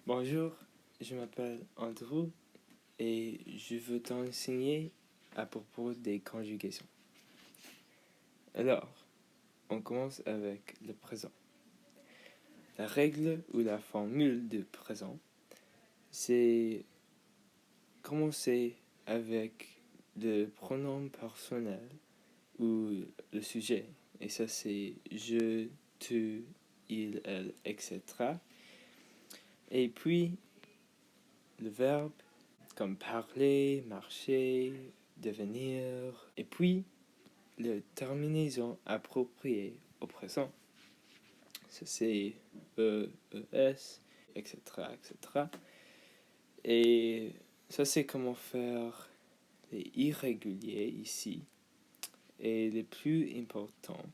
Bonjour, je m'appelle Andrew et je veux t'enseigner à propos des conjugaisons. Alors, on commence avec le présent. La règle ou la formule de présent, c'est commencer avec le pronom personnel ou le sujet. Et ça, c'est je, tu, il, elle, etc. Et puis, le verbe, comme parler, marcher, devenir. Et puis, la terminaison appropriée au présent. Ça, c'est ES, etc., etc. Et ça, c'est comment faire les irréguliers ici. Et les plus importants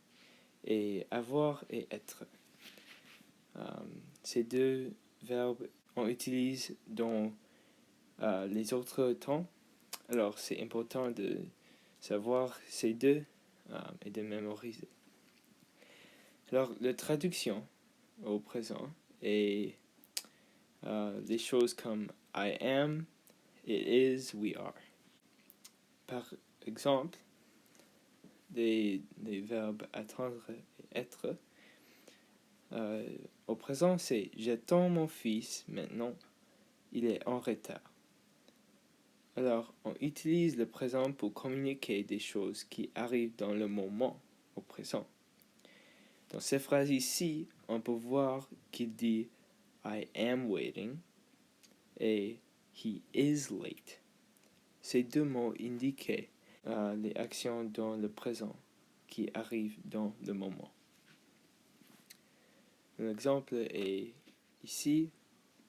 est avoir et être. Ces deux verbes, on utilise dans les autres temps. Alors, c'est important de savoir ces deux et de mémoriser. Alors, la traduction au présent est des choses comme I am, it is, we are. Par exemple, des verbes attendre et être. Au présent, c'est j'attends mon fils maintenant, il est en retard. Alors, on utilise le présent pour communiquer des choses qui arrivent dans le moment, au présent. Dans ces phrases ici, on peut voir qu'il dit I am waiting et he is late. Ces deux mots indiquent les actions dans le présent qui arrivent dans le moment. Un exemple est ici,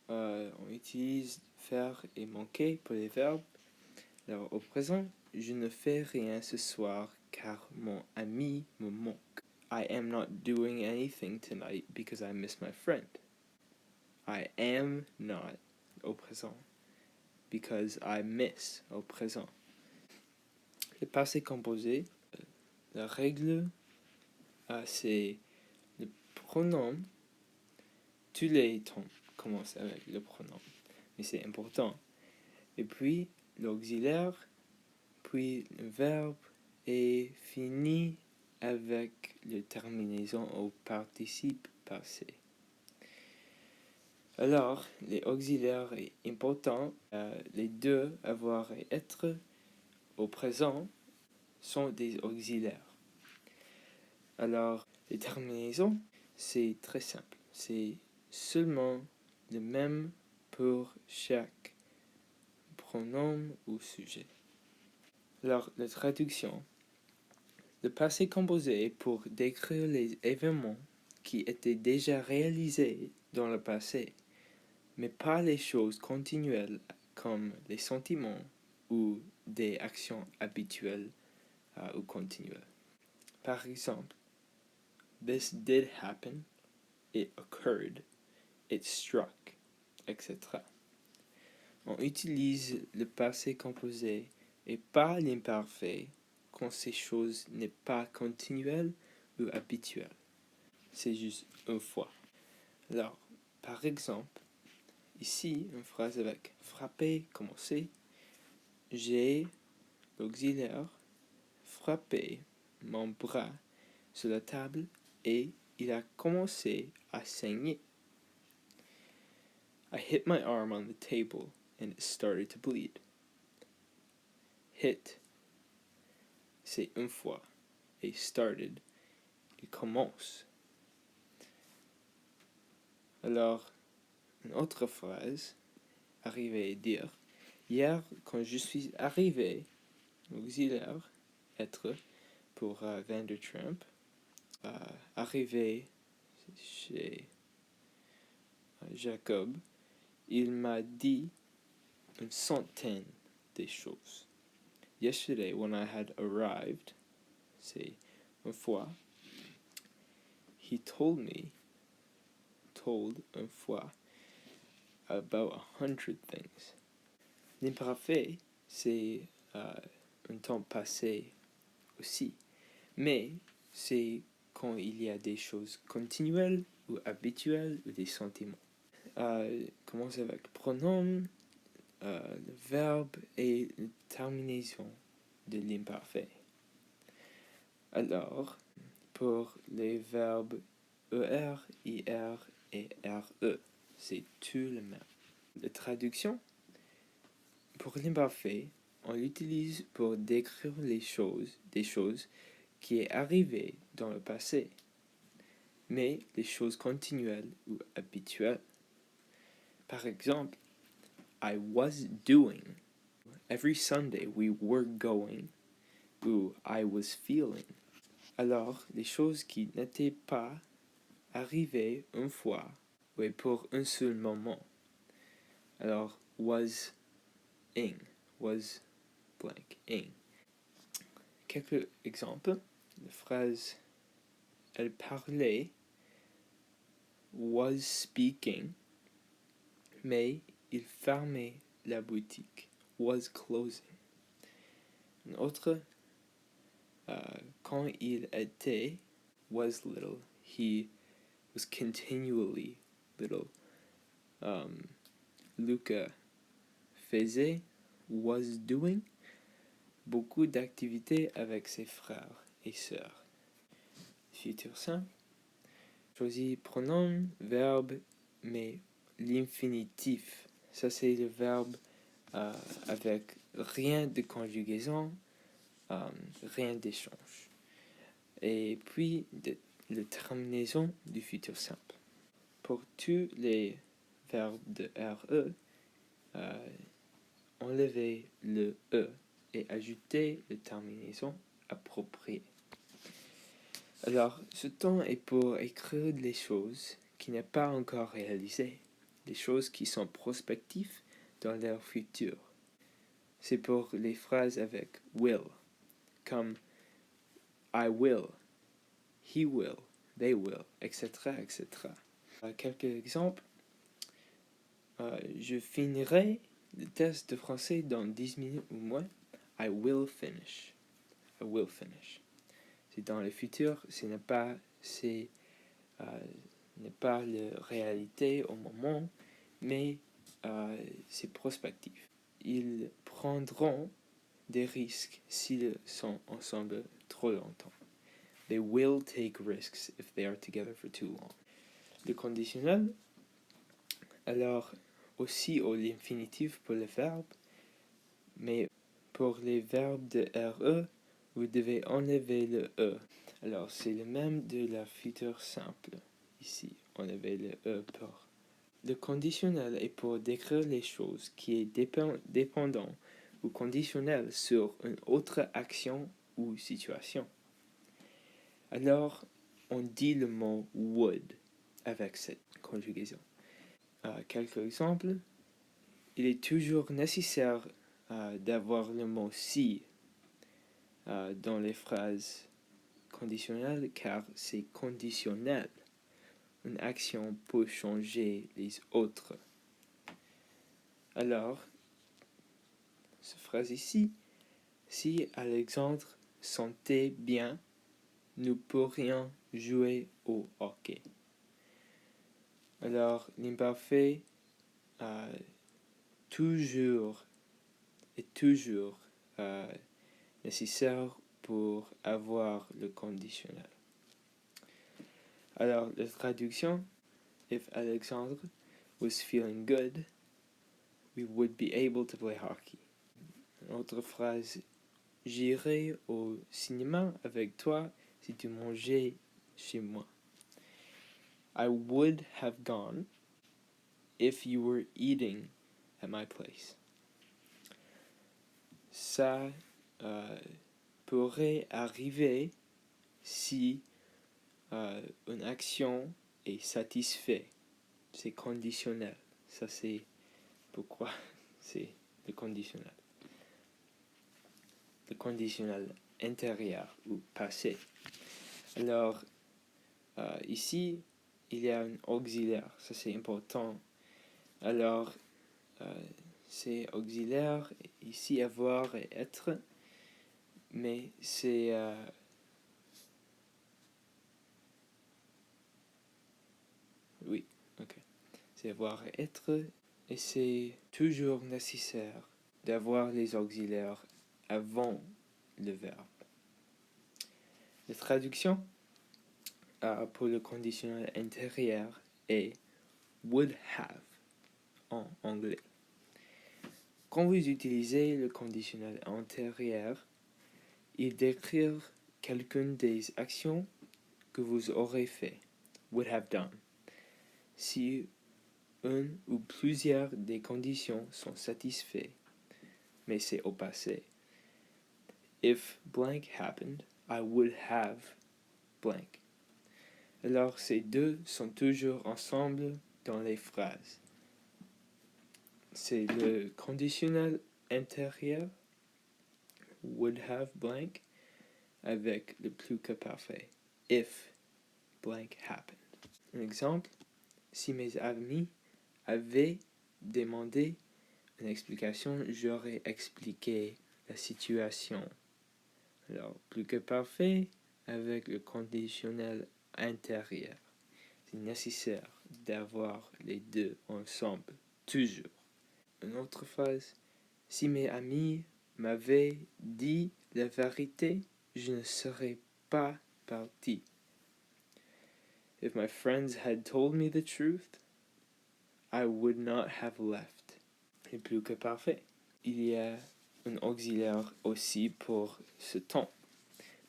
on utilise faire et manquer pour les verbes. Alors au présent, je ne fais rien ce soir car mon ami me manque. I am not doing anything tonight because I miss my friend. I am not au présent because I miss au présent. Le passé composé, la règle, c'est le pronom. Tous les temps commencent avec le pronom, mais c'est important. Et puis l'auxiliaire, puis le verbe et finit avec la terminaison au participe passé. Alors, les auxiliaires est important. Les deux, avoir et être, au présent, sont des auxiliaires. Alors, les terminaisons, c'est très simple. C'est seulement le même pour chaque pronom ou sujet. Alors, la traduction. Le passé composé est pour décrire les événements qui étaient déjà réalisés dans le passé, mais pas les choses continuelles comme les sentiments ou des actions habituelles ou continuelles. Par exemple, this did happen, it occurred, it struck, etc. On utilise le passé composé et pas l'imparfait quand ces choses n'est pas continuelles ou habituelles. C'est juste une fois. Alors, par exemple, ici, une phrase avec frapper, commencer. J'ai l'auxiliaire frappé mon bras sur la table et il a commencé à saigner. I hit my arm on the table and it started to bleed. Hit, c'est une fois. Et started, il commence. Alors, une autre phrase, arriver et dire. Hier, quand je suis arrivé, auxiliaire, être, pour Vandertramp, arrivé chez Jacob, il m'a dit une centaine de choses. Yesterday, when I had arrived, c'est une fois, he told une fois, about 100 things. L'imparfait, c'est un temps passé aussi, mais c'est quand il y a des choses continuelles ou habituelles ou des sentiments. commence avec pronom, le verbe et la terminaison de l'imparfait. Alors, pour les verbes ER, IR et RE, c'est tout le même. La traduction, pour l'imparfait, on l'utilise pour décrire des choses qui est arrivé dans le passé, mais les choses continuelles ou habituelles. Par exemple, I was doing. Every Sunday we were going. Ou I was feeling. Alors, les choses qui n'étaient pas arrivées une fois, ou pour un seul moment. Alors, was ing, was blank, ing. Quelques exemples. La phrase elle parlait, was speaking, mais il fermait la boutique, was closing. Une autre, quand il était, was little, he was continually little. Luca faisait, was doing, beaucoup d'activités avec ses frères et sœurs. Futur simple. Choisis pronom, verbe, mais l'infinitif. Ça, c'est le verbe avec rien de conjugaison, rien d'échange. Et puis, la terminaison du futur simple. Pour tous les verbes de RE, enlevez le E et ajoutez la terminaison appropriée. Alors, ce temps est pour écrire les choses qui n'est pas encore réalisées, des choses qui sont prospectives dans leur futur. C'est pour les phrases avec will, comme I will, he will, they will, etc., etc. Quelques exemples. Je finirai le test de français dans 10 minutes ou moins. I will finish. I will finish. C'est dans le futur, ce n'est pas la réalité au moment, mais c'est prospectif. Ils prendront des risques s'ils sont ensemble trop longtemps. They will take risks if they are together for too long. Le conditionnel, alors aussi au l'infinitif pour le verbe, mais pour les verbes de RE, vous devez enlever le E. Alors c'est le même de la future simple. Ici, enlever le E pour. Le conditionnel est pour décrire les choses qui est dépendant ou conditionnel sur une autre action ou situation. Alors, on dit le mot would avec cette conjugaison. Quelques exemples. Il est toujours nécessaire d'avoir le mot si dans les phrases conditionnelles car c'est conditionnel. Une action peut changer les autres. Alors, cette phrase ici, si Alexandre sentait bien, nous pourrions jouer au hockey. Alors, l'imparfait est toujours nécessaire pour avoir le conditionnel. Alors, la traduction, if Alexandre was feeling good, we would be able to play hockey. Une autre phrase, j'irai au cinéma avec toi si tu mangeais chez moi. I would have gone if you were eating at my place. Ça pourrait arriver si une action est satisfaite. C'est conditionnel. Ça, c'est pourquoi c'est le conditionnel. Le conditionnel intérieur ou passé. Alors, ici, il y a un auxiliaire. Ça, c'est important. Alors, c'est auxiliaire, ici, avoir et être. Mais c'est... c'est avoir et être, et c'est toujours nécessaire d'avoir les auxiliaires avant le verbe. La traduction pour le conditionnel intérieur est would have en anglais. Quand vous utilisez le conditionnel antérieur, il décrit quelqu'une des actions que vous aurez fait, would have done, si une ou plusieurs des conditions sont satisfaites, mais c'est au passé. If blank happened, I would have blank. Alors ces deux sont toujours ensemble dans les phrases. C'est le conditionnel intérieur, would have blank, avec le plus que parfait, if blank happened. Un exemple, si mes amis avaient demandé une explication, j'aurais expliqué la situation. Alors, plus que parfait avec le conditionnel intérieur. C'est nécessaire d'avoir les deux ensemble, toujours. Une autre phrase, si mes amis m'avaient dit la vérité, je ne serais pas parti. If my friends had told me the truth, I would not have left. Et plus que parfait. Il y a un auxiliaire aussi pour ce temps,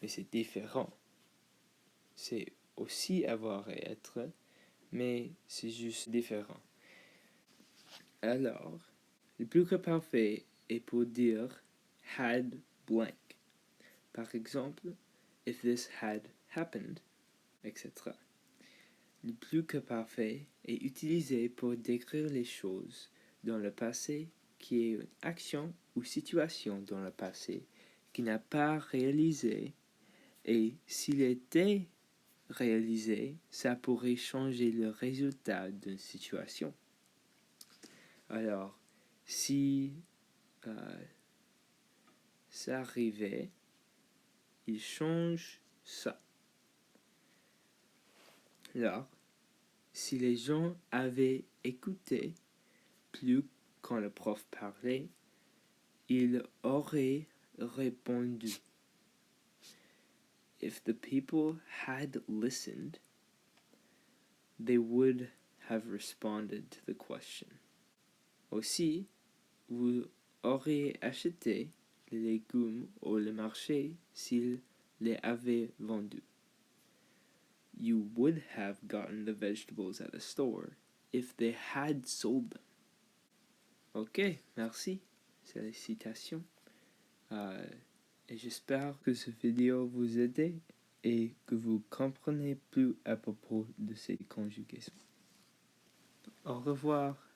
mais c'est différent. C'est aussi avoir et être, mais c'est juste différent. Alors, le plus que parfait est pour dire had blank. Par exemple, if this had happened, etc. Le plus que parfait est utilisé pour décrire les choses dans le passé qui est une action ou situation dans le passé qui n'a pas réalisé, et s'il était réalisé, ça pourrait changer le résultat d'une situation. Alors, si ça arrivait, il change ça. Alors, si les gens avaient écouté plus quand le prof parlait, ils auraient répondu. If the people had listened, they would have responded to the question. Aussi, vous auriez acheté les légumes au marché s'ils les avaient vendus. You would have gotten the vegetables at the store if they had sold them. Ok, merci. C'est la citation. Et j'espère que cette vidéo vous aide et que vous comprenez plus à propos de ces conjugaisons. Au revoir.